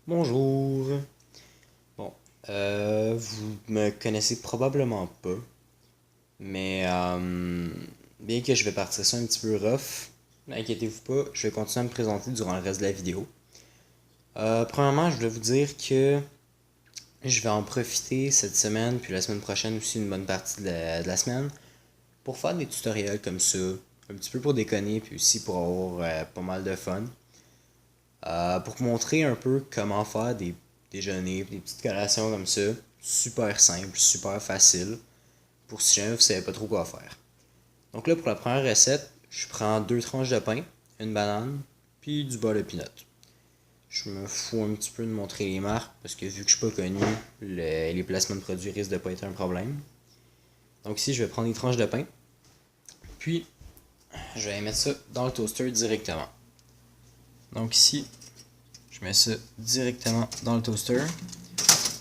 Bonjour. Bon, vous me connaissez probablement pas, mais bien que je vais partir ça un petit peu rough, n'inquiétez-vous pas, je vais continuer à me présenter durant le reste de la vidéo. Premièrement, je voulais vous dire que je vais en profiter cette semaine, puis la semaine prochaine aussi une bonne partie de la semaine, pour faire des tutoriels comme ça, un petit peu pour déconner, puis aussi pour avoir pas mal de fun. Pour vous montrer un peu comment faire des déjeuners, des petites collations comme ça. Super simple, super facile. Pour si jamais vous savez pas trop quoi faire. Donc là, pour la première recette, je prends 2 tranches de pain, une banane, puis du beurre de pinot. Je me fous un petit peu de montrer les marques parce que vu que je suis pas connu, les placements de produits risquent de pas être un problème. Donc ici, je vais prendre des tranches de pain, puis je vais mettre ça dans le toaster directement. Donc ici, je mets ça directement dans le toaster,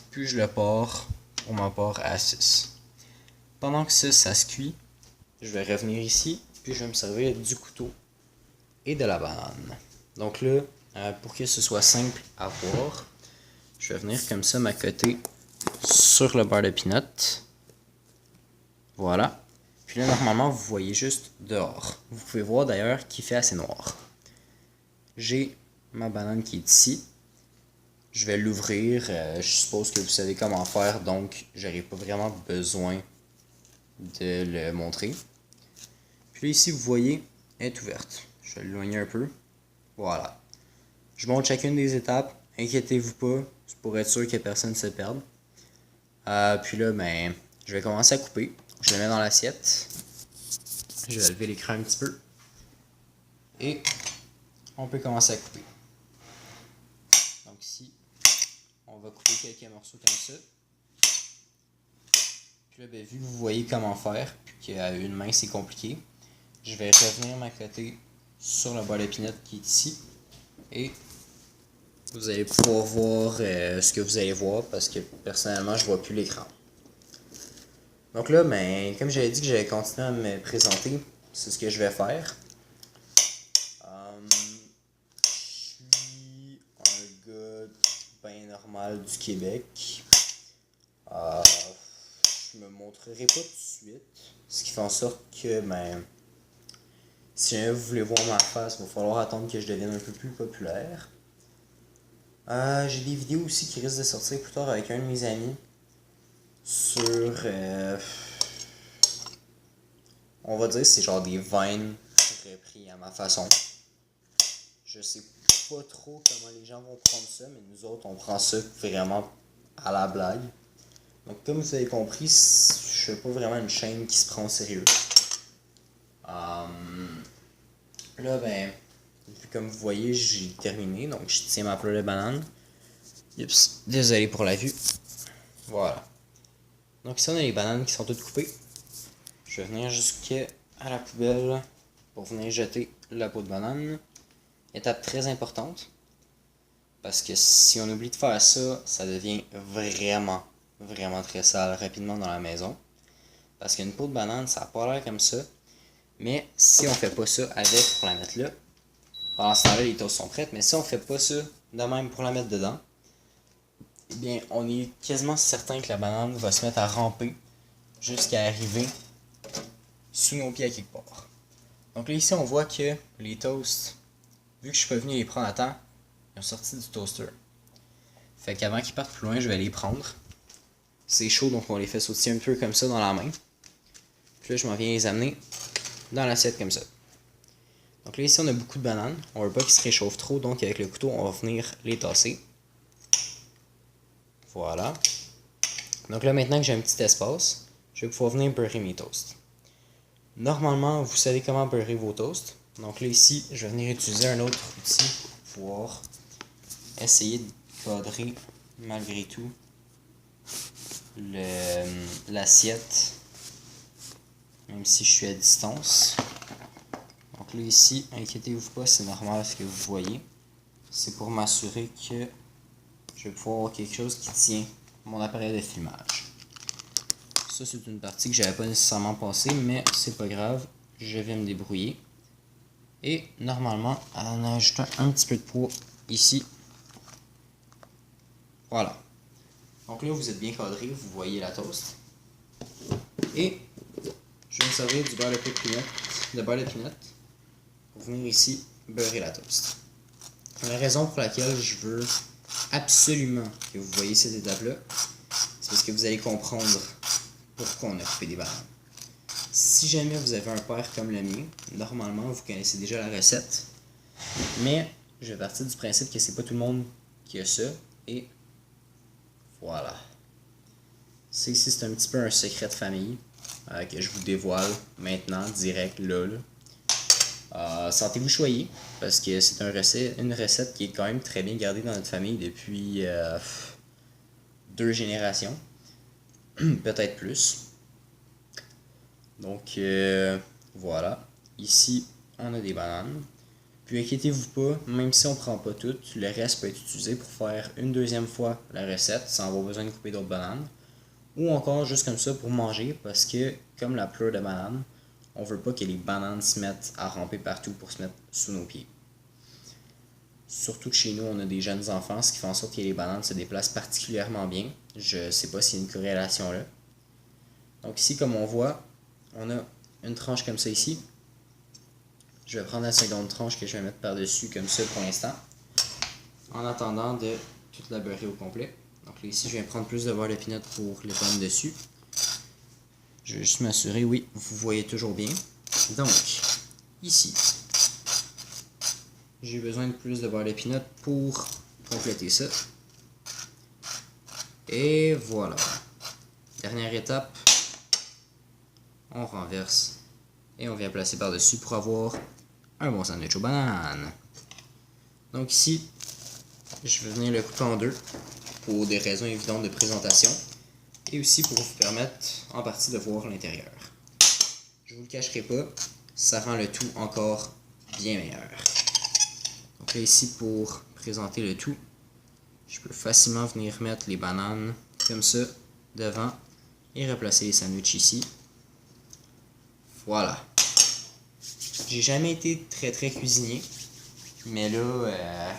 puis je le pars pour ma part à 6. Pendant que ça se cuit, je vais revenir ici, puis je vais me servir du couteau et de la banane. Donc là, pour que ce soit simple à voir, je vais venir comme ça m'accoter sur le beurre de pinot. Voilà. Puis là, normalement, vous voyez juste dehors. Vous pouvez voir d'ailleurs qu'il fait assez noir. J'ai ma banane qui est ici. Je vais l'ouvrir. Je suppose que vous savez comment faire, donc j'aurai pas vraiment besoin de le montrer. Puis là, ici, vous voyez, elle est ouverte. Je vais l'éloigner un peu. Voilà. Je montre chacune des étapes. Inquiétez-vous pas, c'est pour être sûr que personne ne se perde. Puis là, ben, je vais commencer à couper. Je le mets dans l'assiette. Je vais lever l'écran un petit peu. Et on peut commencer à couper. Donc ici, on va couper quelques morceaux comme ça. Puis là, ben, vu que vous voyez comment faire, puis qu'à une main c'est compliqué, je vais revenir m'accoter sur le beurre de pinot qui est ici. Et vous allez pouvoir voir ce que vous allez voir parce que personnellement je vois plus l'écran. Donc là, ben, comme j'avais dit que j'allais continuer à me présenter, c'est ce que je vais faire. Je suis un gars bien normal du Québec. Je me montrerai pas tout de suite. Ce qui fait en sorte que, ben, si jamais vous voulez voir ma face, il va falloir attendre que je devienne un peu plus populaire. J'ai des vidéos aussi qui risquent de sortir plus tard avec un de mes amis sur. On va dire c'est genre des vines repris à ma façon. Je sais pas trop comment les gens vont prendre ça, mais nous autres on prend ça vraiment à la blague. Donc comme vous avez compris, je fais pas vraiment une chaîne qui se prend au sérieux. Là ben, comme vous voyez, j'ai terminé, donc je tiens ma poêle de banane. Oups, désolé pour la vue. Voilà. Donc ici on a les bananes qui sont toutes coupées. Je vais venir jusqu'à la poubelle pour venir jeter la peau de banane. Étape très importante. Parce que si on oublie de faire ça, ça devient vraiment, vraiment très sale rapidement dans la maison. Parce qu'une peau de banane, ça n'a pas l'air comme ça. Mais si on fait pas ça avec pour la mettre là, pendant ce temps-là, les toasts sont prêtes. Mais si on fait pas ça de même pour la mettre dedans, eh bien, on est quasiment certain que la banane va se mettre à ramper jusqu'à arriver sous nos pieds à quelque part. Donc là, ici, on voit que les toasts, vu que je suis pas venu les prendre à temps, ils ont sorti du toaster. Fait qu'avant qu'ils partent plus loin, je vais les prendre. C'est chaud, donc on les fait sauter un peu comme ça dans la main. Puis là, je m'en viens les amener dans l'assiette comme ça. Donc là, ici, on a beaucoup de bananes. On veut pas qu'ils se réchauffent trop, donc avec le couteau, on va venir les tasser. Voilà. Donc là, maintenant que j'ai un petit espace, je vais pouvoir venir beurrer mes toasts. Normalement, vous savez comment beurrer vos toasts. Donc là, ici, je vais venir utiliser un autre outil pour pouvoir essayer de cadrer malgré tout l'assiette, même si je suis à distance. Donc là, ici, inquiétez-vous pas, c'est normal ce que vous voyez. C'est pour m'assurer que je vais pouvoir avoir quelque chose qui tient mon appareil de filmage. Ça, c'est une partie que j'avais pas nécessairement passée, mais c'est pas grave, je vais me débrouiller. Et normalement, en ajoutant un petit peu de poids ici, Voilà. Donc là, vous êtes bien cadré, vous voyez la toast. Et je vais me servir du beurre de peanut pour venir ici beurrer la toast. La raison pour laquelle je veux absolument que vous voyez cette étape-là, c'est parce que vous allez comprendre pourquoi on a coupé des bananes. Si jamais vous avez un père comme le mien, normalement vous connaissez déjà la recette, mais je vais partir du principe que c'est pas tout le monde qui a ça, et voilà. Ça ici c'est un petit peu un secret de famille que je vous dévoile maintenant, direct là. Sentez-vous choyé, parce que c'est une recette qui est quand même très bien gardée dans notre famille depuis 2 générations, peut-être plus. Donc voilà, ici on a des bananes. Puis inquiétez-vous pas, même si on prend pas toutes, le reste peut être utilisé pour faire une deuxième fois la recette sans avoir besoin de couper d'autres bananes. Ou encore juste comme ça pour manger, parce que comme la pleure de banane, on veut pas que les bananes se mettent à ramper partout pour se mettre sous nos pieds. Surtout que chez nous, on a des jeunes enfants, ce qui fait en sorte que les bananes se déplacent particulièrement bien. Je sais pas s'il y a une corrélation là. Donc ici, comme on voit, on a une tranche comme ça ici. Je vais prendre la seconde tranche que je vais mettre par-dessus comme ça pour l'instant, en attendant de toute la beurrer au complet. Donc là, ici, je viens prendre plus de beurre de peanut pour les pommes dessus. Je vais juste m'assurer, oui, vous voyez toujours bien. Donc, ici, j'ai besoin de plus de beurre de peanut pour compléter ça. Et voilà. Dernière étape, on renverse et on vient placer par-dessus pour avoir un bon sandwich aux bananes. Donc ici, je vais venir le couper en deux pour des raisons évidentes de présentation et aussi pour vous permettre en partie de voir l'intérieur. Je vous le cacherai pas, ça rend le tout encore bien meilleur. Donc là ici, pour présenter le tout, je peux facilement venir mettre les bananes comme ça devant et replacer les sandwichs ici. Voilà. J'ai jamais été très cuisinier, mais là,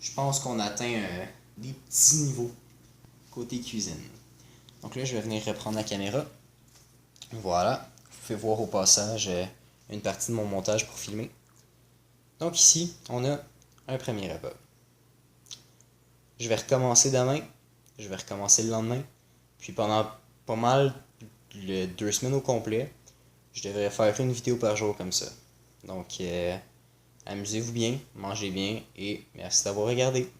je pense qu'on atteint des petits niveaux côté cuisine. Donc là, je vais venir reprendre la caméra. Voilà. Vous pouvez voir au passage une partie de mon montage pour filmer. Donc ici, on a un premier repas. Je vais recommencer demain. Je vais recommencer le lendemain. Puis pendant pas mal 2 semaines au complet, je devrais faire une vidéo par jour comme ça. Donc, amusez-vous bien, mangez bien et merci d'avoir regardé.